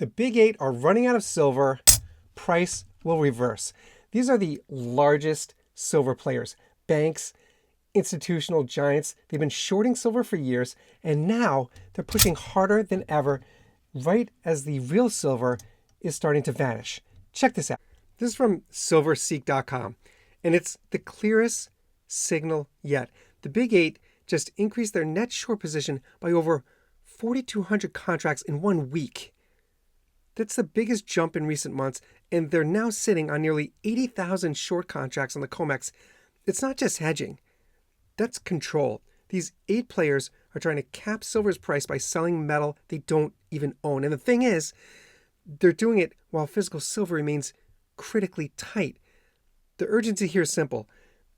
The big eight are running out of silver. Price will reverse. These are the largest silver players. Banks, institutional giants. They've been shorting silver for years, and now they're pushing harder than ever right as the real silver is starting to vanish. Check this out. This is from silverseek.com, and it's the clearest signal yet. The big eight just increased their net short position by over 4,200 contracts in 1 week. That's the biggest jump in recent months, and they're now sitting on nearly 80,000 short contracts on the COMEX. It's not just hedging. That's control. These 8 players are trying to cap silver's price by selling metal they don't even own. And the thing is, they're doing it while physical silver remains critically tight. The urgency here is simple.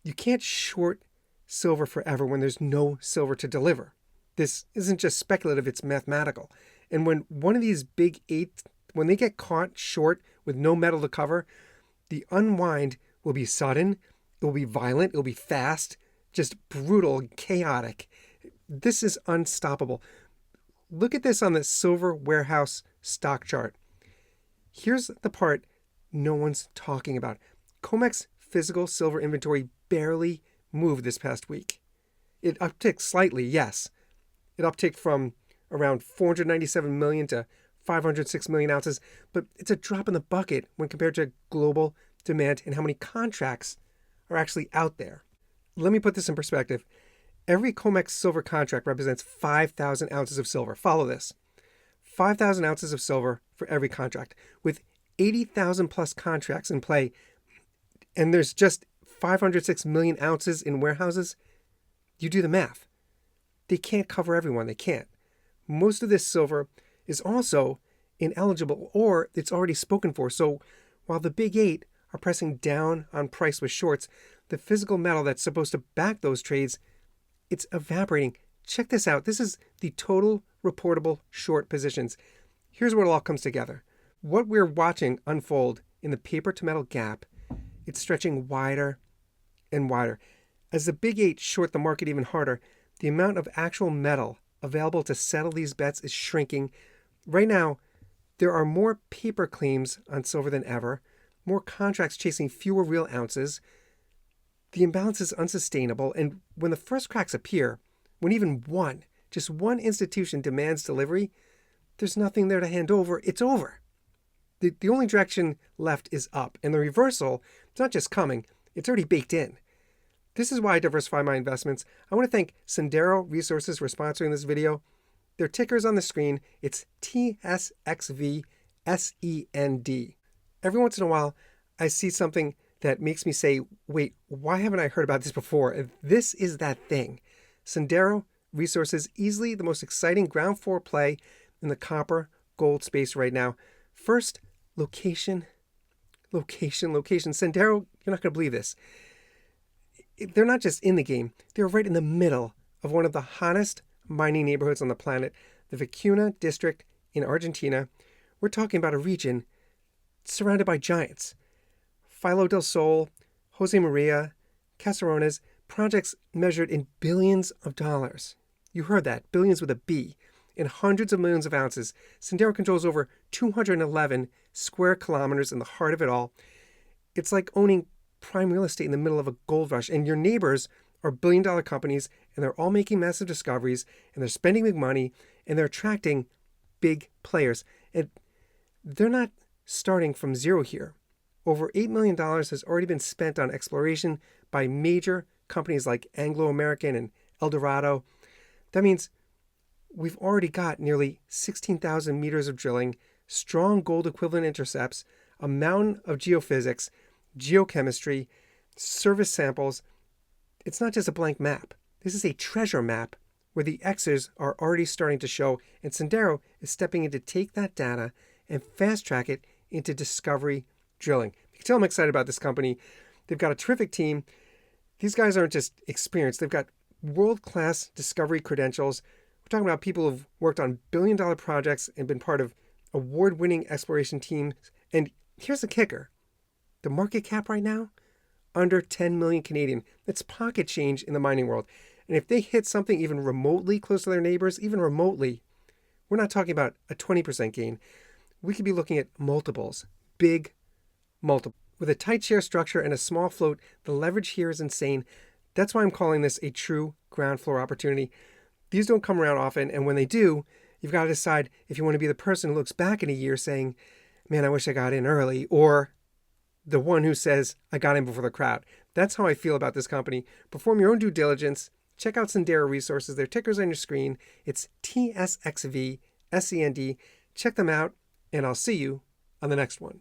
You can't short silver forever when there's no silver to deliver. This isn't just speculative, it's mathematical. And when one of these big 8, when they get caught short with no metal to cover, the unwind will be sudden, it will be violent, it will be fast, just brutal, chaotic. This is unstoppable. Look at this on the silver warehouse stock chart. Here's the part no one's talking about. COMEX physical silver inventory barely moved this past week. It upticked slightly, yes. It upticked from around 497 million to 506 million ounces, but it's a drop in the bucket when compared to global demand and how many contracts are actually out there. Let me put this in perspective. Every COMEX silver contract represents 5,000 ounces of silver. Follow this. 5,000 ounces of silver for every contract. With 80,000 plus contracts in play, and there's just 506 million ounces in warehouses, you do the math. They can't cover everyone. They can't. Most of this silver is also ineligible or it's already spoken for. So while the big 8 are pressing down on price with shorts, the physical metal that's supposed to back those trades, it's evaporating. Check this out. This is the total reportable short positions. Here's where it all comes together. What we're watching unfold in the paper to metal gap, it's stretching wider and wider. As the big 8 short the market even harder, the amount of actual metal available to settle these bets is shrinking. Right now, there are more paper claims on silver than ever, more contracts chasing fewer real ounces. The imbalance is unsustainable, and when the first cracks appear, when even just one institution demands delivery, there's nothing there to hand over. It's over. The only direction left is up, and the reversal, it's not just coming, it's already baked in. This is why I diversify my investments. I want to thank Cindereo Resources for sponsoring this video. Their ticker's on the screen. It's TSXV SEND. Every once in a while, I see something that makes me say, wait, why haven't I heard about this before? And this is that thing. Cindereo Resources, easily the most exciting ground floor play in the copper gold space right now. First, location. Cindereo, you're not going to believe this. They're not just in the game. They're right in the middle of one of the hottest mining neighborhoods on the planet, the Vicuna district in Argentina. We're talking about a region surrounded by giants. Filo del Sol, Jose Maria, Caserones, projects measured in billions of dollars. You heard that, billions with a B, in hundreds of millions of ounces. Cindereo controls over 211 square kilometers in the heart of it all. It's like owning prime real estate in the middle of a gold rush, and your neighbors are billion-dollar companies, and they're all making massive discoveries, and they're spending big money, and they're attracting big players. And they're not starting from zero here. Over $8 million has already been spent on exploration by major companies like Anglo American and Eldorado. That means we've already got nearly 16,000 meters of drilling, strong gold equivalent intercepts, a mountain of geophysics, geochemistry, service samples. It's not just a blank map. This is a treasure map where the X's are already starting to show, and Cindereo is stepping in to take that data and fast track it into discovery drilling. You can tell I'm excited about this company. They've got a terrific team. These guys aren't just experienced. They've got world-class discovery credentials. We're talking about people who've worked on billion-dollar projects and been part of award-winning exploration teams. And here's the kicker. The market cap right now, under 10 million Canadian. It's pocket change in the mining world. And if they hit something even remotely close to their neighbors, even remotely, we're not talking about a 20% gain. we could be looking at multiples, big multiples. With a tight share structure and a small float, the leverage here is insane. That's why I'm calling this a true ground floor opportunity. These don't come around often, and when they do, you've got to decide if you want to be the person who looks back in a year saying, man, I wish I got in early, or the one who says, I got in before the crowd. That's how I feel about this company. Perform your own due diligence. Check out Cindereo Resources. Their ticker's on your screen. It's TSXV, SEND. Check them out, and I'll see you on the next one.